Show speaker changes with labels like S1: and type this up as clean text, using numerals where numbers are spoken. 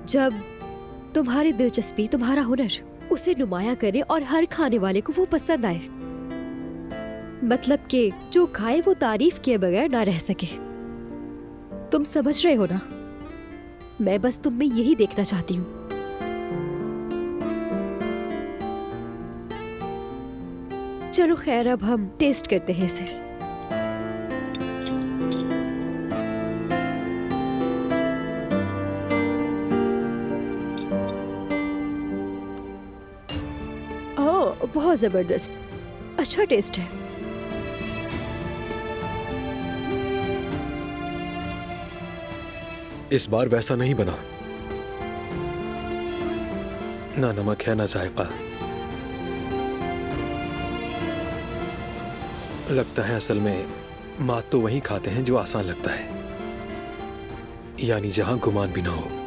S1: जब तुम्हारी दिलचस्पी, तुम्हारा हुनर उसे नुमाया करे और हर खाने वाले को वो पसंद आए। मतलब कि जो खाए वो तारीफ किए बगैर ना रह सके। तुम समझ रहे हो ना? मैं बस तुम में यही देखना चाहती हूँ। चलो खैर, अब हम टेस्ट करते हैं इसे। ओह, बहुत जबरदस्त, अच्छा टेस्ट है।
S2: इस बार वैसा नहीं बना। ना नमक है ना जायका। लगता है असल में मात तो वही खाते हैं जो आसान लगता है, यानी जहां गुमान भी ना हो।